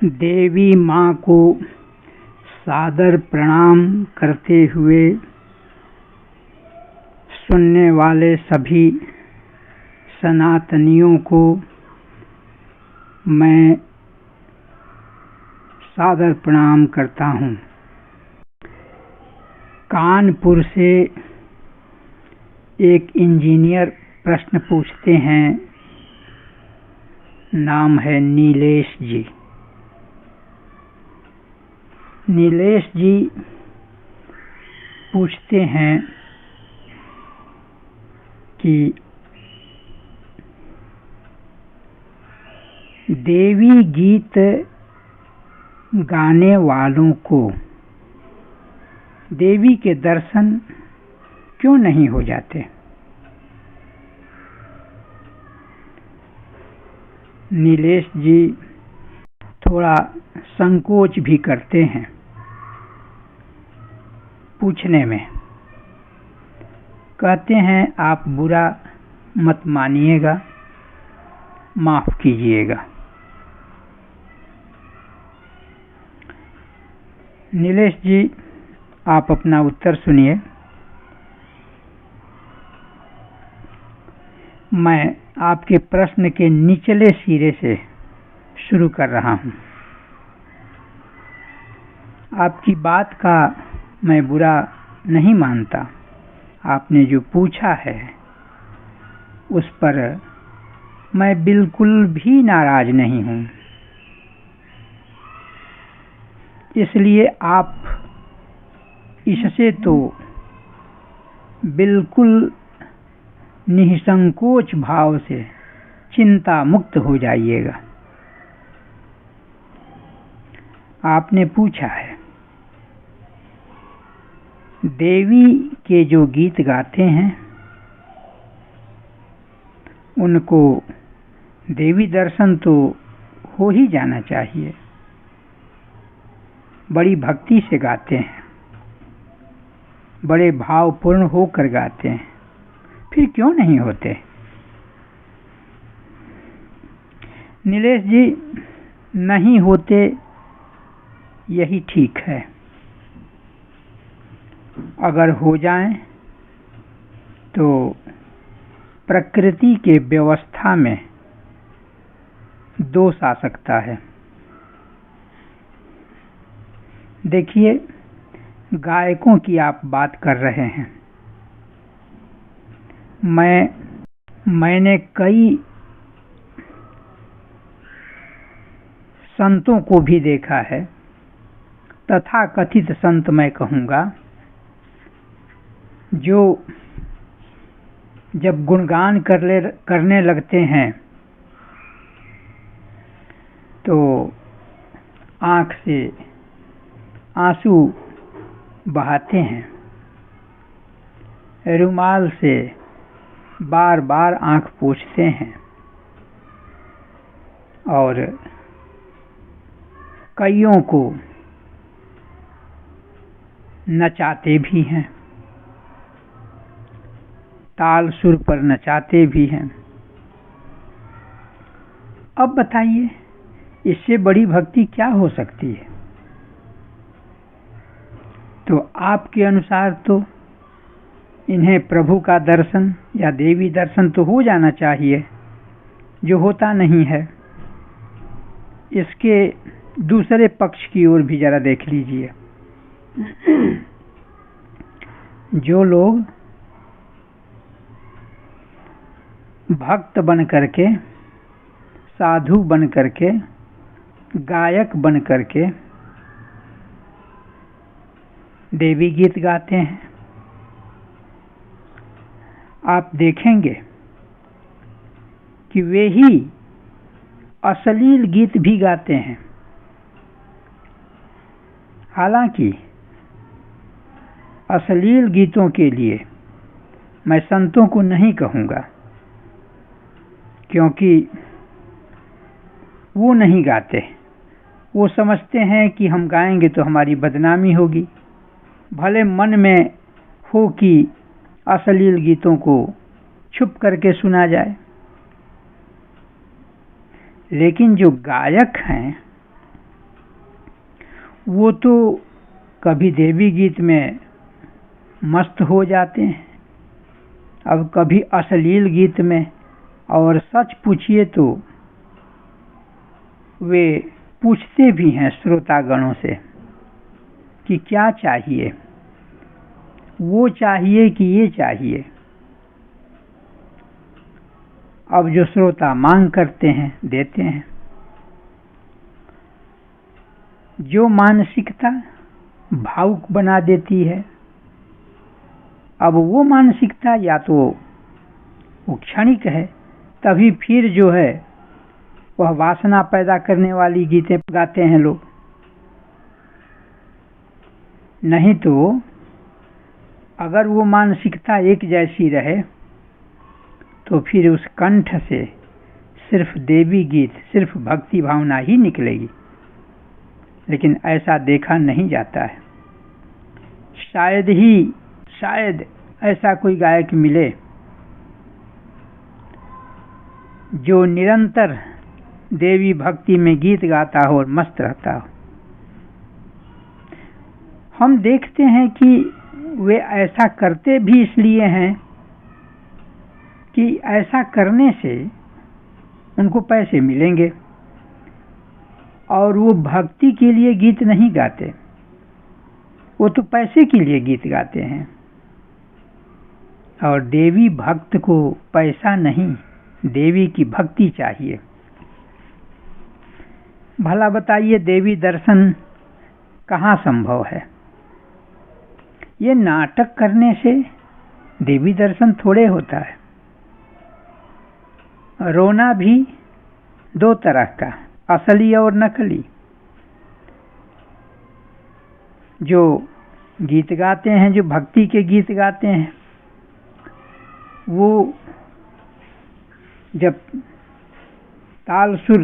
देवी माँ को सादर प्रणाम करते हुए सुनने वाले सभी सनातनियों को मैं सादर प्रणाम करता हूँ। कानपुर से एक इंजीनियर प्रश्न पूछते हैं। नाम है नीलेश जी। नीलेश जी पूछते हैं कि देवी गीत गाने वालों को देवी के दर्शन क्यों नहीं हो जाते। नीलेश जी थोड़ा संकोच भी करते हैं पूछने में। कहते हैं आप बुरा मत मानिएगा, माफ कीजिएगा। नीलेश जी आप अपना उत्तर सुनिए। मैं आपके प्रश्न के निचले सिरे से शुरू कर रहा हूं। आपकी बात का मैं बुरा नहीं मानता। आपने जो पूछा है उस पर मैं बिल्कुल भी नाराज नहीं हूं। इसलिए आप इससे तो बिल्कुल निसंकोच भाव से चिंता मुक्त हो जाइएगा। आपने पूछा है देवी के जो गीत गाते हैं उनको देवी दर्शन तो हो ही जाना चाहिए। बड़ी भक्ति से गाते हैं, बड़े भावपूर्ण होकर गाते हैं, फिर क्यों नहीं होते। नीलेश जी नहीं होते यही ठीक है। अगर हो जाएं तो प्रकृति के व्यवस्था में दोष आ सकता है। देखिए गायकों की आप बात कर रहे हैं। मैंने कई संतों को भी देखा है, तथाकथित संत मैं कहूँगा, जो जब गुणगान करने लगते हैं तो आँख से आंसू बहाते हैं, रुमाल से बार बार आँख पोंछते हैं और कईयों को नचाते भी हैं, ताल सुर पर नचाते भी हैं। अब बताइए इससे बड़ी भक्ति क्या हो सकती है। तो आपके अनुसार तो इन्हें प्रभु का दर्शन या देवी दर्शन तो हो जाना चाहिए, जो होता नहीं है। इसके दूसरे पक्ष की ओर भी जरा देख लीजिए। जो लोग भक्त बन करके, साधु बन करके, गायक बन करके देवी गीत गाते हैं, आप देखेंगे कि वे ही अश्लील गीत भी गाते हैं। हालांकि अश्लील गीतों के लिए मैं संतों को नहीं कहूँगा, क्योंकि वो नहीं गाते। वो समझते हैं कि हम गाएंगे तो हमारी बदनामी होगी। भले मन में हो कि अश्लील गीतों को छुप करके सुना जाए, लेकिन जो गायक हैं वो तो कभी देवी गीत में मस्त हो जाते हैं, अब कभी अश्लील गीत में, और सच पूछिए तो वे पूछते भी हैं श्रोतागणों से कि क्या चाहिए, वो चाहिए कि ये चाहिए। अब जो श्रोता मांग करते हैं देते हैं। जो मानसिकता भावुक बना देती है, अब वो मानसिकता या तो वो क्षणिक है, तभी फिर जो है वह वासना पैदा करने वाली गीतें गाते हैं लोग। नहीं तो अगर वो मानसिकता एक जैसी रहे तो फिर उस कंठ से सिर्फ देवी गीत, सिर्फ भक्ति भावना ही निकलेगी। लेकिन ऐसा देखा नहीं जाता है। शायद ऐसा कोई गायक मिले जो निरंतर देवी भक्ति में गीत गाता हो और मस्त रहता हो। हम देखते हैं कि वे ऐसा करते भी इसलिए हैं कि ऐसा करने से उनको पैसे मिलेंगे, और वो भक्ति के लिए गीत नहीं गाते, वो तो पैसे के लिए गीत गाते हैं। और देवी भक्त को पैसा नहीं, देवी की भक्ति चाहिए। भला बताइए, देवी दर्शन कहाँ संभव है? ये नाटक करने से देवी दर्शन थोड़े होता है। रोना भी दो तरह का, असली और नकली। जो गीत गाते हैं, जो भक्ति के गीत गाते हैं, वो जब ताल सुर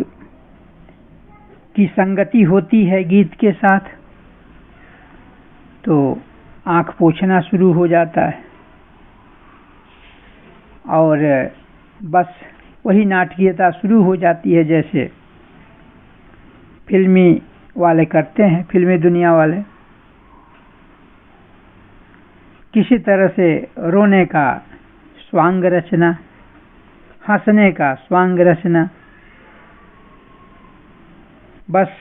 की संगति होती है गीत के साथ तो आंख पोंछना शुरू हो जाता है, और बस वही नाटकीयता शुरू हो जाती है जैसे फिल्मी वाले करते हैं, फिल्मी दुनिया वाले। किसी तरह से रोने का स्वांग रचना, हंसने का स्वांग रचना। बस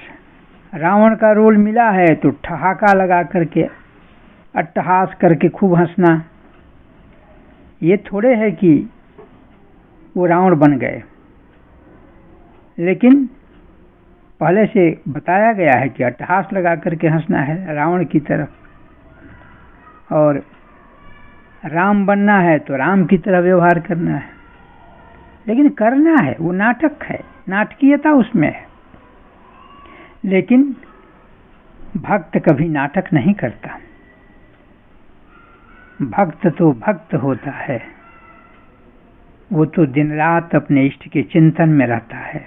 रावण का रोल मिला है तो ठहाका लगा करके, अट्टहास करके खूब हंसना। ये थोड़े है कि वो रावण बन गए, लेकिन पहले से बताया गया है कि अट्टहास लगा करके हंसना है रावण की तरफ, और राम बनना है तो राम की तरह व्यवहार करना है। लेकिन करना है, वो नाटक है, नाटकीयता उसमें है। लेकिन भक्त कभी नाटक नहीं करता। भक्त तो भक्त होता है, वो तो दिन रात अपने इष्ट के चिंतन में रहता है,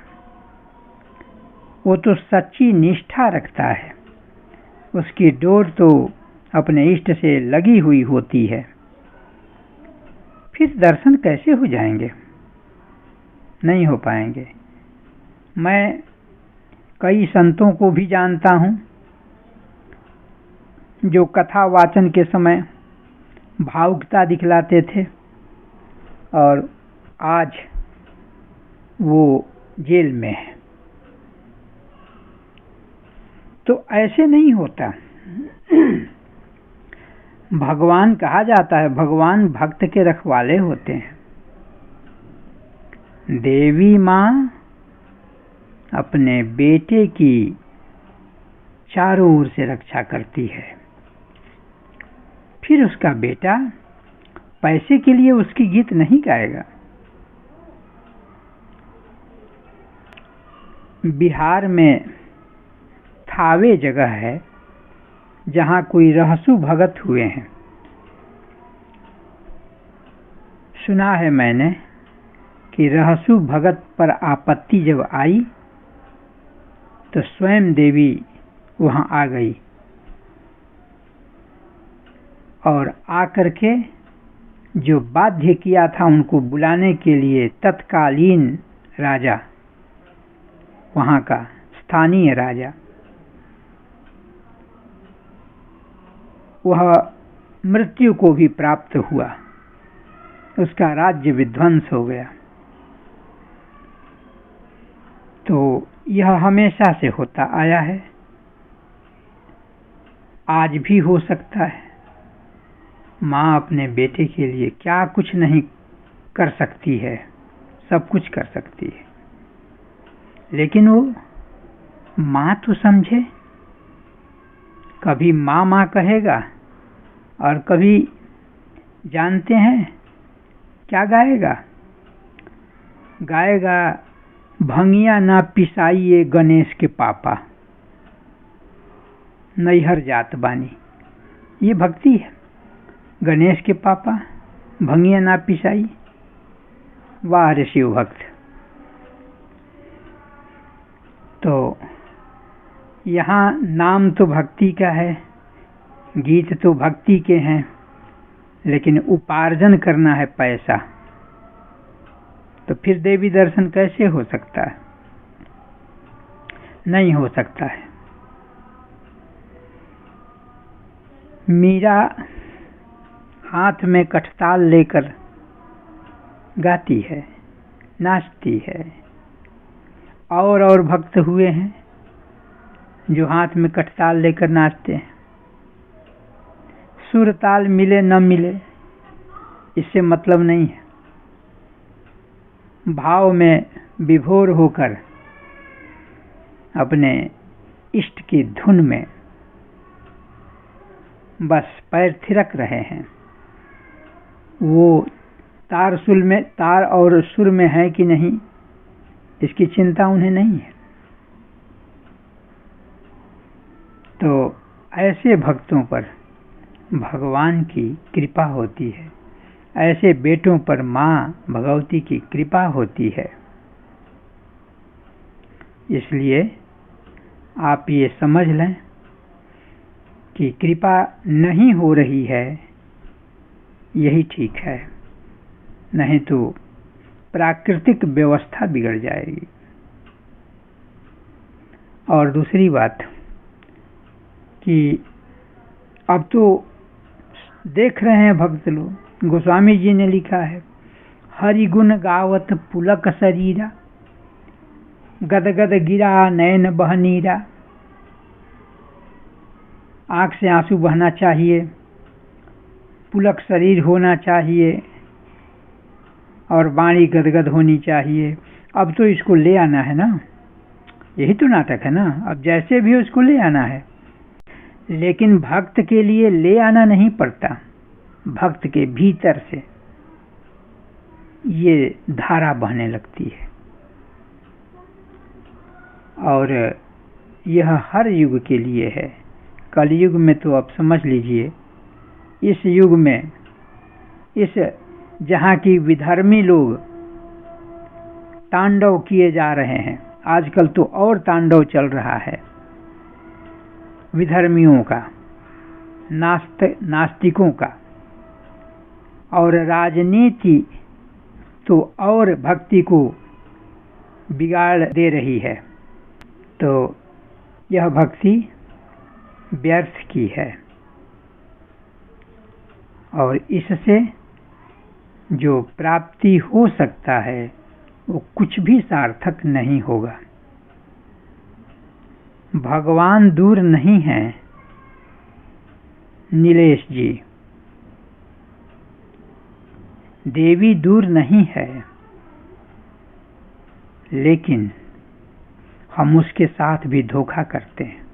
वो तो सच्ची निष्ठा रखता है, उसकी डोर तो अपने इष्ट से लगी हुई होती है। फिर दर्शन कैसे हो जाएंगे? नहीं हो पाएंगे। मैं कई संतों को भी जानता हूं जो कथा वाचन के समय भावुकता दिखलाते थे और आज वो जेल में है। तो ऐसे नहीं होता। भगवान कहा जाता है, भगवान भक्त के रखवाले होते हैं। देवी माँ अपने बेटे की चारों ओर से रक्षा करती है। फिर उसका बेटा पैसे के लिए उसकी गीत नहीं गाएगा। बिहार में थावे जगह है जहाँ कोई रहसु भगत हुए हैं। सुना है मैंने कि रहसु भगत पर आपत्ति जब आई तो स्वयं देवी वहां आ गई और आकर के जो बाध्य किया था उनको बुलाने के लिए तत्कालीन राजा, वहां का स्थानीय राजा, वह मृत्यु को भी प्राप्त हुआ, उसका राज्य विध्वंस हो गया। तो यह हमेशा से होता आया है, आज भी हो सकता है। माँ अपने बेटे के लिए क्या कुछ नहीं कर सकती है, सब कुछ कर सकती है, लेकिन वो माँ तो समझे। कभी माँ माँ कहेगा और कभी जानते हैं क्या गाएगा? गाएगा भंगिया ना पिसाइए गणेश के पापा, नैहर जात बानी। ये भक्ति है। गणेश के पापा भंगिया ना पिसाई, वाह रे शिव भक्त। तो यहाँ नाम तो भक्ति का है, गीत तो भक्ति के हैं, लेकिन उपार्जन करना है पैसा, तो फिर देवी दर्शन कैसे हो सकता है? नहीं हो सकता है। मीरा हाथ में कठताल लेकर गाती है, नाचती है, और भक्त हुए हैं जो हाथ में कठताल लेकर नाचते हैं। सुर ताल मिले न मिले इससे मतलब नहीं है, भाव में विभोर होकर अपने इष्ट की धुन में बस पैर थिरक रहे हैं। वो तार और सुर में है कि नहीं, इसकी चिंता उन्हें नहीं है। तो ऐसे भक्तों पर भगवान की कृपा होती है, ऐसे बेटों पर माँ भगवती की कृपा होती है। इसलिए आप ये समझ लें कि कृपा नहीं हो रही है, यही ठीक है, नहीं तो प्राकृतिक व्यवस्था बिगड़ जाएगी। और दूसरी बात कि अब तो देख रहे हैं भक्त लोग, गोस्वामी जी ने लिखा है, हरि गुण गावत पुलक शरीरा, गदगद गिरा नयन बहनीरा। आंख से आंसू बहना चाहिए, पुलक शरीर होना चाहिए और वाणी गदगद होनी चाहिए। अब तो इसको ले आना है ना, यही तो नाटक है ना। अब जैसे भी उसको ले आना है, लेकिन भक्त के लिए ले आना नहीं पड़ता, भक्त के भीतर से ये धारा बहने लगती है। और यह हर युग के लिए है। कलयुग में तो अब समझ लीजिए, इस युग में इस जहाँ की विधर्मी लोग तांडव किए जा रहे हैं, आजकल तो और तांडव चल रहा है विधर्मियों का, नास्तिकों का, और राजनीति तो और भक्ति को बिगाड़ दे रही है। तो यह भक्ति व्यर्थ की है और इससे जो प्राप्ति हो सकता है वो कुछ भी सार्थक नहीं होगा। भगवान दूर नहीं है नीलेश जी, देवी दूर नहीं है, लेकिन हम उसके साथ भी धोखा करते हैं।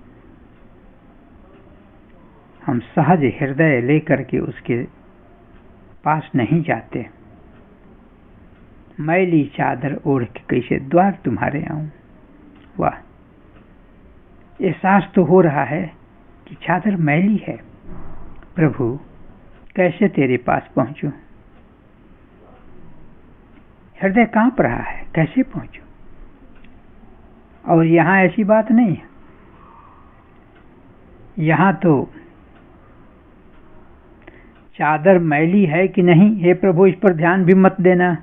हम सहज हृदय लेकर के उसके पास नहीं जाते। मैली चादर ओढ़ के कैसे द्वार तुम्हारे आऊं। वाह, एहसास तो हो रहा है कि चादर मैली है, प्रभु कैसे तेरे पास पहुंचूं। हृदय कांप रहा है, कैसे पहुंचूं। और यहाँ ऐसी बात नहीं है, यहाँ तो चादर मैली है कि नहीं, हे प्रभु इस पर ध्यान भी मत देना,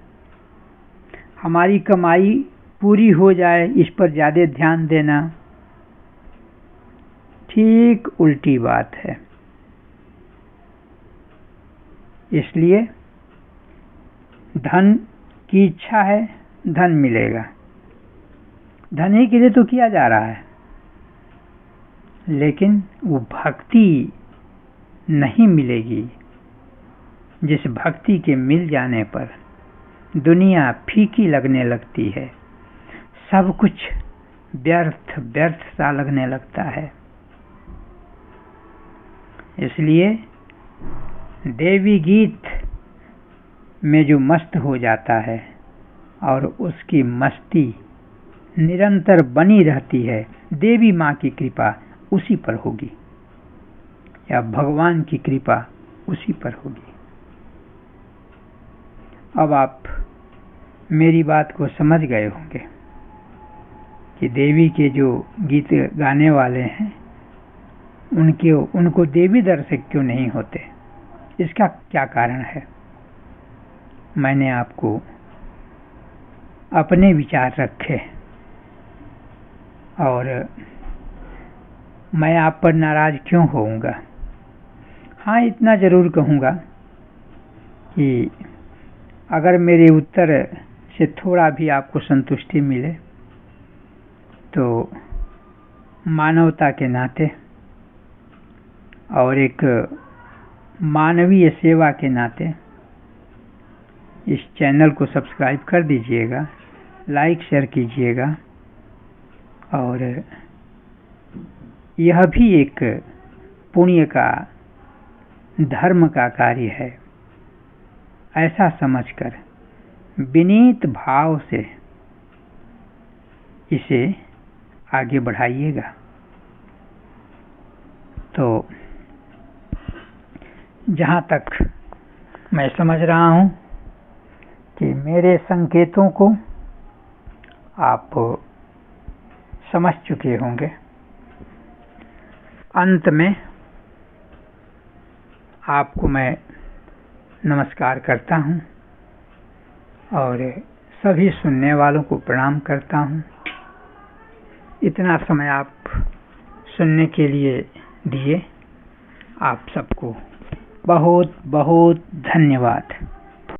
हमारी कमाई पूरी हो जाए इस पर ज्यादा ध्यान देना। ठीक उल्टी बात है। इसलिए धन की इच्छा है, धन मिलेगा। धन ही के लिए तो किया जा रहा है, लेकिन वो भक्ति नहीं मिलेगी जिस भक्ति के मिल जाने पर दुनिया फीकी लगने लगती है, सब कुछ व्यर्थ व्यर्थ सा लगने लगता है। इसलिए देवी गीत में जो मस्त हो जाता है और उसकी मस्ती निरंतर बनी रहती है, देवी माँ की कृपा उसी पर होगी या भगवान की कृपा उसी पर होगी। अब आप मेरी बात को समझ गए होंगे कि देवी के जो गीत गाने वाले हैं उनको देवी दर्शक क्यों नहीं होते, इसका क्या कारण है। मैंने आपको अपने विचार रखे और मैं आप पर नाराज क्यों होऊंगा। हाँ, इतना जरूर कहूँगा कि अगर मेरे उत्तर से थोड़ा भी आपको संतुष्टि मिले तो मानवता के नाते और एक मानवीय सेवा के नाते इस चैनल को सब्सक्राइब कर दीजिएगा, लाइक शेयर कीजिएगा। और यह भी एक पुण्य का, धर्म का कार्य है, ऐसा समझकर विनीत भाव से इसे आगे बढ़ाइएगा। तो जहाँ तक मैं समझ रहा हूँ कि मेरे संकेतों को आप समझ चुके होंगे। अंत में आपको मैं नमस्कार करता हूँ और सभी सुनने वालों को प्रणाम करता हूँ। इतना समय आप सुनने के लिए दिए, आप सबको बहुत बहुत धन्यवाद।